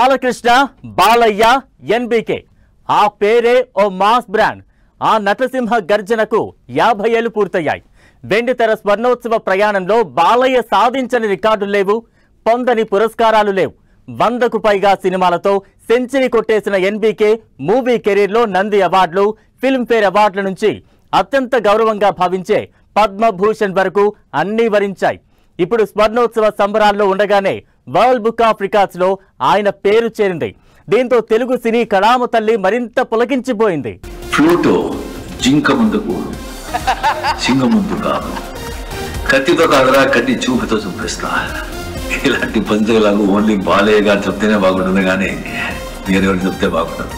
Balakrishna, Balayya, NBK ఆ పేరే ఓ mass brand. ఆ నటసింహ గర్జనకు 50 ఏళ్లు పూర్తయ్యాయి. వెండితెర స్వర్ణోత్సవ ప్రయాణంలో బాలయ్య సాధించని రికార్డులు లేవు, పొందని పురస్కారాలు లేవు. 100కు పైగా సినిమాలతో సెంచరీ కొట్టేసిన ఎన్బీకే మూవీ కెరీర్లో నంది అవార్డులు, ఫిల్మ్ఫేర్ అవార్డుల నుంచి అత్యంత గౌరవంగా భావించే పద్మభూషణ్ వరకు అన్నీ వరించాయి. ఇప్పుడు స్వర్ణోత్సవ సంబరాల్లో ఉండగానే వరల్డ్ బుక్ ఆఫ్ రికార్డ్స్ లో ఆయన పేరు చేరింది. దీంతో తెలుగు సినీ కళామ తల్లి మరింత పులకించిపోయింది. ఫ్లూటో జింక ముందుకు సింగ ముందు కాదు, కత్తితో కాదురా కత్తి చూపుతో చూపిస్తా. ఇలాంటి పంచలాగా ఓన్లీ బాలయ్య గారు చెప్తేనే బాగుంటుంది, కానీ వేరెవరు చెప్తే బాగుంటుంది.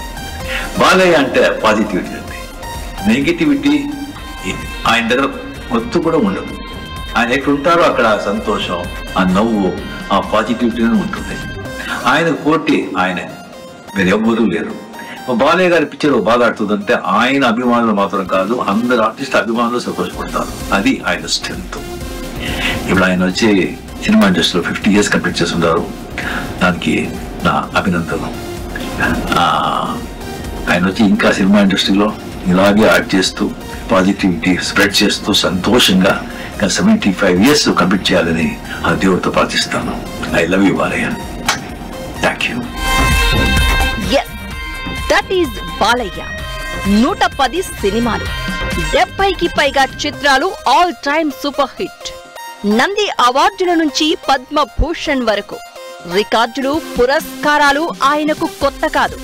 బాలయ్య అంటే పాజిటివిటీ అండి. నెగిటివిటీ ఆయన దగ్గర ఒత్తు కూడా ఉండదు. ఆయన ఎట్లుంటారో అక్కడ సంతోషం, ఆ నవ్వు, ఆ పాజిటివిటీనే ఉంటుంది. ఆయన పోటీ ఆయన వేరెవ్వరూ లేరు. బాలయ్య గారి పిక్చర్ బాగా ఆడుతుందంటే ఆయన అభిమానులు మాత్రం కాదు, అందరు ఆర్టిస్ట్ అభిమానులు సంతోషపడతారు. అది ఆయన స్ట్రెంత్. ఇప్పుడు ఆయన వచ్చి సినిమా ఇండస్ట్రీలో 50 years కంప్లీట్ చేస్తున్నారు. దానికి నా అభినందనలు. ఆయన వచ్చి ఇంకా సినిమా ఇండస్ట్రీలో ఇలాగే యాడ్ చేస్తూ పాజిటివిటీ స్ప్రెడ్ చేస్తూ సంతోషంగా 75 years కంప్లీట్ చేయాలని ఆ దేవుడితో ప్రార్థిస్తాను. I love you Balayya. Thank you. That is Balayya. 110 సినిమాలు, 70కి పైగా చిత్రాలు, all time super hit. Nandi అవార్డుల నుంచి పద్మభూషణ్ వరకు రికార్డులు, పురస్కారాలు ఆయనకు కొత్త కాదు.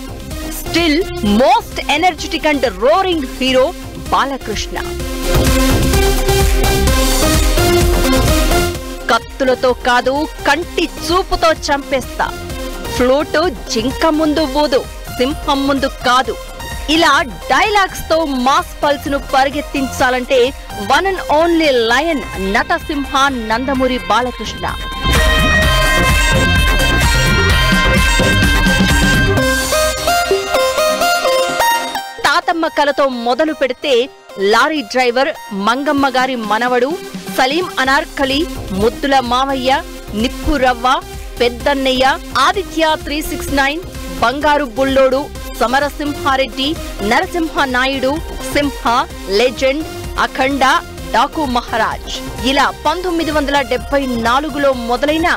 Still most energetic and roaring hero Balakrishna. కత్తులతో కాదు, కంటి చూపుతో చంపేస్తా. ఫ్లూటు జింక ముందు ఊదు, సింహం ముందు కాదు. ఇలా డైలాగ్స్ తో మాస్ పల్స్ ను పరిగెత్తించాలంటే one and only lion Natasimha Nandamuri Balakrishna. తాతమ్మ కలతో మొదలు పెడితే లారీ డ్రైవర్, మంగమ్మ గారి మనవడు, సలీం అనార్కలి, ముద్దుల మావయ్య, నిప్పు రవ్వ, పెద్దన్నయ్య, ఆదిత్య 369, బంగారు బుల్లోడు, సమరసింహారెడ్డి, నరసింహ నాయుడు, సింహ, లెజెండ్, అఖండ, డాకు మహారాజ్. ఇలా 1974లో మొదలైన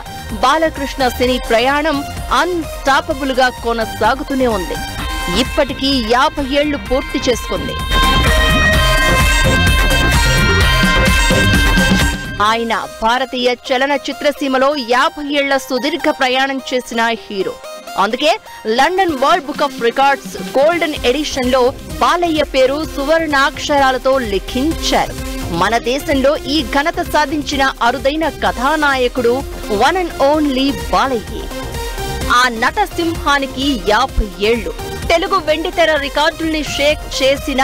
బాలకృష్ణ సినీ ప్రయాణం అన్స్టాపబుల్ గా కొనసాగుతూనే ఉంది. ఇప్పటికీ 50 ఏళ్లు పూర్తి చేసుకుంది. ఆయన భారతీయ చలనచిత్ర సీమలో 50 ఏళ్ల సుదీర్ఘ ప్రయాణం చేసిన హీరో. అందుకే London world book of records golden edition లో బాలయ్య పేరు సువర్ణాక్షరాలతో లిఖించారు. మన దేశంలో ఈ ఘనత సాధించిన అరుదైన కథానాయకుడు వన్ అండ్ ఓన్లీ బాలయ్యే. ఆ నటసింహానికి 50 ఏళ్లు. తెలుగు వెండితెర రికార్డుల్ని షేక్ చేసిన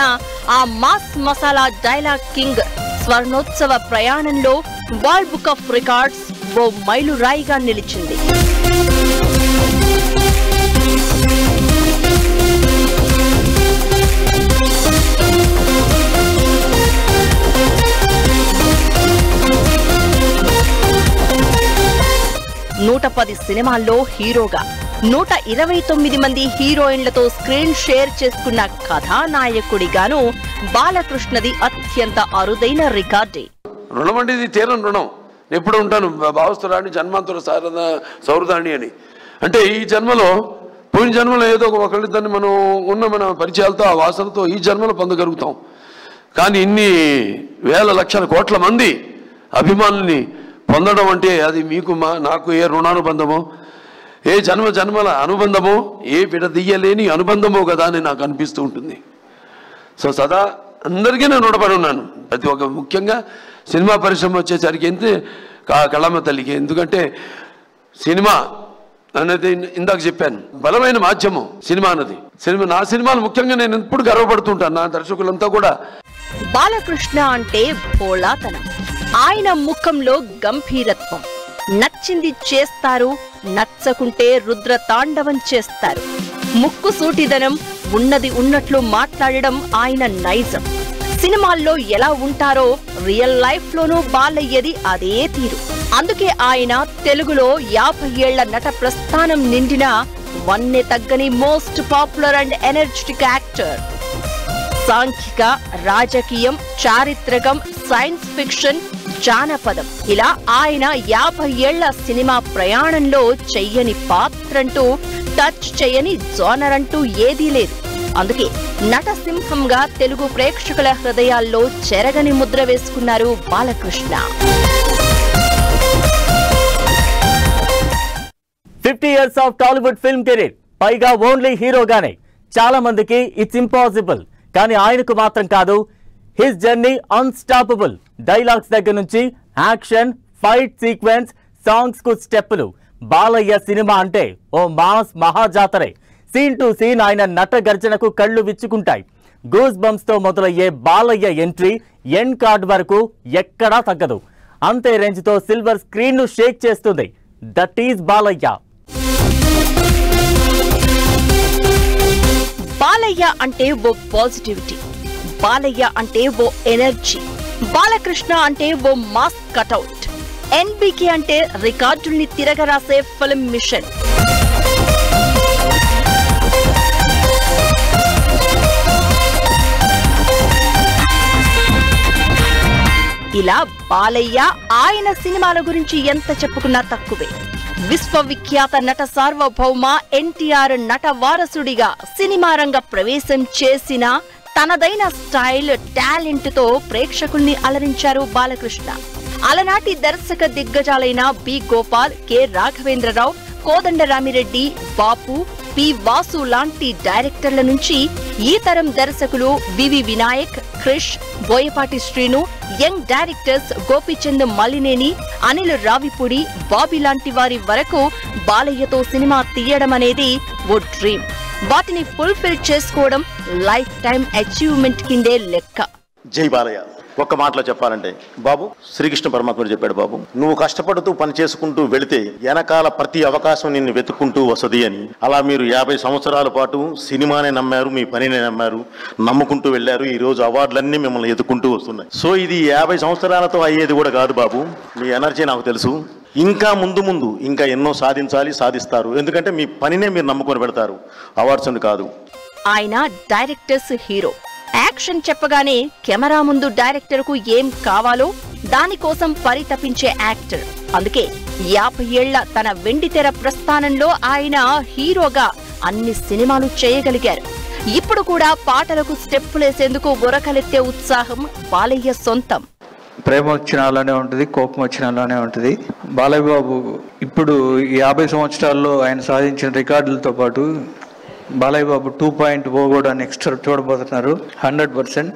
ఆ మాస్ మసాలా డైలాగ్ కింగ్ స్వర్ణోత్సవ ప్రయాణంలో వరల్డ్ బుక్ ఆఫ్ రికార్డ్స్ ఓ మైలురాయిగా నిలిచింది. నూట 10 సినిమాల్లో హీరోగా, 129 మంది హీరోయిన్లతో స్క్రీన్ షేర్ చేసుకున్న కథానాయకుడిగాను బాలకృష్ణది అత్యంత అరుదైన రికార్డే. రుణం అంటే ఇది తీరని రుణం. ఎప్పుడు ఉంటాను భావస్తురాణి జన్మాంతర సౌరదాణి అని. అంటే ఈ జన్మలో, పోయిన జన్మలో ఏదో ఒకళ్ళిద్దరిని మనం ఉన్న మన పరిచయాలతో, ఆ వాసనతో ఈ జన్మలో పొందగలుగుతాం. కానీ ఇన్ని వేల లక్షల కోట్ల మంది అభిమానుల్ని పొందడం అంటే అది మీకు నాకు ఏ రుణానుబంధమో, ఏ జన్మల అనుబంధమో, ఏ విడదీయలేని అనుబంధమో కదా అని నాకు అనిపిస్తూ ఉంటుంది. సో సదా అందరికీ నేను రుణపడి ఉన్నాను. ప్రతి ఒక్క, ముఖ్యంగా సినిమా పరిశ్రమ వచ్చేసరికి ఎంత కళామ తల్లికి. ఎందుకంటే సినిమా అనేది ఇందాక చెప్పాను, బలమైన మాధ్యమం సినిమా అన్నది. నా సినిమాలు ముఖ్యంగా నేను ఎప్పుడు గర్వపడుతుంటాను, నా దర్శకులంతా కూడా. బాలకృష్ణ అంటే భోళాతనం. ఆయన ముఖంలో గంభీరత్వం. నచ్చింది చేస్తారు, నచ్చకుంటే రుద్ర తాండవం చేస్తారు. ముక్కు సూటిదనం, ఉన్నది ఉన్నట్లు మాట్లాడడం ఆయన నైజం. సినిమాల్లో ఎలా ఉంటారో రియల్ లైఫ్ లోనూ బాలయ్యది అదే తీరు. అందుకే ఆయన తెలుగులో 50 ఏళ్ల నట ప్రస్థానం నిండిన వన్నె తగ్గని most popular and energetic actor. సాంఘిక, రాజకీయం, చారిత్రకం, సైన్స్ ఫిక్షన్, జానపదం ఇలా ఆయన 50 ఏళ్ల సినిమా ప్రయాణంలో చెయ్యని పాత్రంటూ, టచ్ చేయని జోనర్ అంటూ ఏదీ లేదు. అందుకే నటసింహంగా తెలుగు ప్రేక్షకుల హృదయాల్లో చెరగని ముద్ర వేసుకున్నారు Balakrishna. 50 years of Tollywood film career, పైగా ఓన్లీ హీరోగానే. చాలా మందికి ఇట్స్ ఇంపాసిబుల్, కానీ ఆయనకు మాత్రం కాదు. His journey unstoppable. డైలాగ్స్ దగ్గర నుంచి యాక్షన్, ఫైట్ సీక్వెన్స్, సాంగ్స్ కు స్టెప్పులు. బాలయ్య సినిమా అంటే ఓ మాస్ మహాజాతరే. సీన్ టు సీన్ ఆయన నట గర్జనకు కళ్ళు విచ్చుకుంటాయి. గూస్ బంప్స్ తో మొదలయ్యే బాలయ్య ఎంట్రీ ఎండ్ కార్డ్ వరకు ఎక్కడా తగ్గదు. అంతే రేంజ్ తో సిల్వర్ స్క్రీన్ ను షేక్ చేస్తుంది. That is Balayya. బాలయ్య అంటే ఓ పాజిటివిటీ, బాలయ్య అంటే ఓ ఎనర్జీ, బాలకృష్ణ అంటే ఓ మాస్ కటౌట్, ఎన్బికే అంటే రికార్డుల్ని తిరగరాసే ఫిల్మ్ మిషన్. ఇలా బాలయ్య ఆయన సినిమాల గురించి ఎంత చెప్పుకున్నా తక్కువే. విశ్వవిఖ్యాత నట సార్వభౌమ ఎన్టీఆర్ నట వారసుడిగా సినిమా రంగ ప్రవేశం చేసిన తనదైన స్టైల్, టాలెంట్ తో ప్రేక్షకుల్ని అలరించారు బాలకృష్ణ. అలనాటి దర్శక దిగ్గజాలైన బి గోపాల్, కె రాఘవేంద్రరావు, కోదండరామిరెడ్డి, బాపు, పి వాసు లాంటి డైరెక్టర్ల నుంచి ఈ తరం దర్శకులు వివి వినాయక్, క్రిష్, బోయపాటి శ్రీను, యంగ్ డైరెక్టర్స్ గోపీచంద్ మల్లినేని, అనిల్ రావిపూడి, బాబీ లాంటి వారి వరకు బాలయ్యతో సినిమా తీయడం అనేది ఓ డ్రీమ్. వాటిని ఫుల్ఫిల్ చేసుకోవడం లైఫ్ టైం అచీవ్మెంట్ కిందే లెక్క. జై బాలయ్య. ఒక్క మాటలో చెప్పాలంటే బాబు, శ్రీకృష్ణ పరమాత్ముడు చెప్పాడు, బాబు నువ్వు కష్టపడుతూ పని చేసుకుంటూ వెళితే వెనకాల ప్రతి అవకాశం నిన్ను వెతుక్కుంటూ వస్తుంది అని. అలా మీరు 50 సంవత్సరాల పాటు సినిమానే నమ్మారు, మీ పనినే నమ్మారు, నమ్ముకుంటూ వెళ్ళారు. ఈ రోజు అవార్డులన్నీ మిమ్మల్ని ఎదుర్కొంటూ వస్తున్నాయి. సో ఇది 50 సంవత్సరాలతో అయ్యేది కూడా కాదు బాబు. మీ ఎనర్జీ నాకు తెలుసు. ఇంకా ముందు ఇంకా ఎన్నో సాధించాలి, సాధిస్తారు. ఎందుకంటే మీ పనినే మీరు నమ్ముకొని పెడతారు, అవార్డ్స్ కాదు. ఆయన డైరెక్టర్స్ హీరో. యాక్షన్ చెప్పగానే కెమెరా ముందు డైరెక్టర్ కు ఏం కావాలో దానికోసం పరితపించే యాక్టర్. అందుకే 50 ఏళ్ల తన వెండితెర ప్రస్థానంలో ఆయన హీరోగా అన్ని సినిమాలు చేయగలిగారు. ఇప్పుడు కూడా పాటలకు స్టెప్పులేసేందుకు ఉరకలెత్తే ఉత్సాహం బాలయ్య సొంతం. ప్రేమ వచ్చిన అలానే ఉంటుంది, కోపం వచ్చిన అలానే ఉంటుంది. బాలయ్య బాబు ఇప్పుడు 50 సంవత్సరాల్లో ఆయన సాధించిన రికార్డులతో పాటు బాలయ్య బాబు 2.0 కూడా నెక్స్ట్ చూడబోతున్నారు. 100%.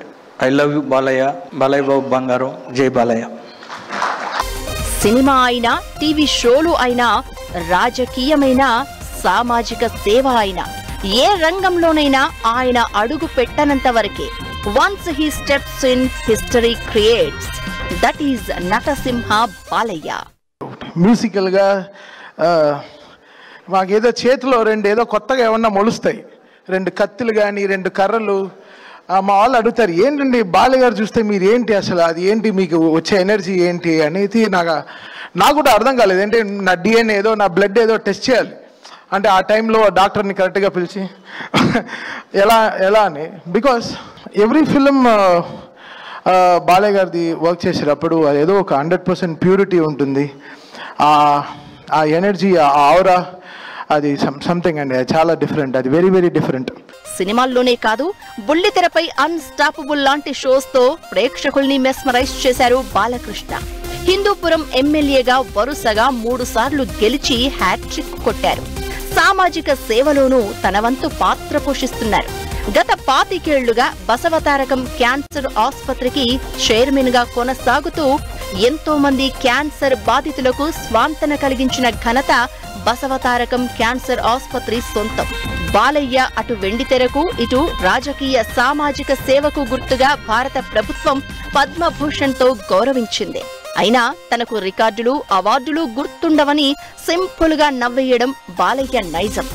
I love you Balayya. Balayya Babu బంగారం. జై బాలయ్య. సినిమా అయినా, టీవీ షోలు అయినా, రాజకీయమైన, సామాజిక సేవ అయినా, ఏ రంగంలోనైనా ఆయన అడుగు పెట్టనంత వరకే. Once he steps in, history creates. That is Natasimha Balayya. Musical గా మాకేదో చేతిలో ఏదో కొత్తగా ఏమన్నా మొలుస్తాయి, 2 కత్తులు కానీ 2 కర్రలు. మా వాళ్ళు అడుగుతారు, ఏంటండి బాలయ్య గారు చూస్తే మీరు ఏంటి అసలు, అది ఏంటి మీకు వచ్చే ఎనర్జీ ఏంటి అనేది నాకు కూడా అర్థం కాలేదు. ఏంటి నా డిఎన్ఏ ఏదో, నా బ్లడ్ ఏదో టెస్ట్ చేయాలి అంటే ఆ టైంలో డాక్టర్ని కరెక్ట్గా పిలిచి ఎలా అని. బికాస్ ఎవ్రీ ఫిలిం బాలయ్య గారిది వర్క్ చేసేటప్పుడు ఏదో ఒక 100% ప్యూరిటీ ఉంటుంది. ఆ ఎనర్జీ, ఆ ఆవరా, అది సంథింగ్ అండి, చాలా డిఫరెంట్. అది వెరీ వెరీ డిఫరెంట్. సినిమాల్లోనే కాదు, బుల్లితెరపై అన్స్టాపబుల్ లాంటి షోస్ తో ప్రేక్షకుల్ని మెస్మరైజ్ చేశారు బాలకృష్ణ. హిందూపురం ఎమ్మెల్యేగా వరుసగా 3 సార్లు గెలిచి హ్యాట్రిక్ కొట్టారు. సామాజిక సేవలోనూ తన వంతు పాత్ర పోషిస్తున్నారు. గత 25 ఏళ్లుగా బసవతారకం క్యాన్సర్ ఆసుపత్రికి చైర్మన్ గా కొనసాగుతూ ఎంతో మంది క్యాన్సర్ బాధితులకు స్వాంతన కలిగించిన ఘనత బసవతారకం క్యాన్సర్ ఆసుపత్రి సొంతం. బాలయ్య అటు వెండితెరకు, ఇటు రాజకీయ సామాజిక సేవకు గుర్తుగా భారత ప్రభుత్వం పద్మభూషణ్ తో గౌరవించింది. అయినా తనకు రికార్డులు, అవార్డులు గుర్తుండవని సింపుల్ గా నవ్వేయడం బాలయ్య నైజం.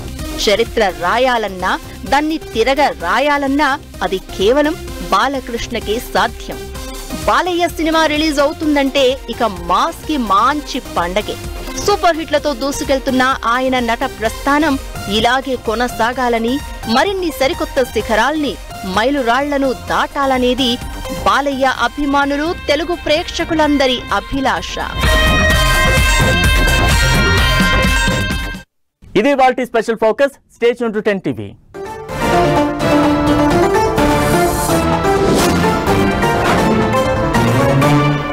చరిత్ర రాయాలన్నా, దాన్ని తిరగ రాయాలన్నా అది కేవలం బాలకృష్ణకే సాధ్యం. బాలయ్య సినిమా రిలీజ్ అవుతుందంటే ఇక మాస్ కి మంచి పండగే. సూపర్ హిట్లతో దూసుకెళ్తున్న ఆయన నట ప్రస్థానం ఇలాగే కొనసాగాలని, మరిన్ని సరికొత్త శిఖరాల్ని, మైలురాళ్లను దాటాలనేది బాలయ్య అభిమానులు, తెలుగు ప్రేక్షకులందరి అభిలాష. ఇది వాల్టీ special focus. Stay tune to 10 TV.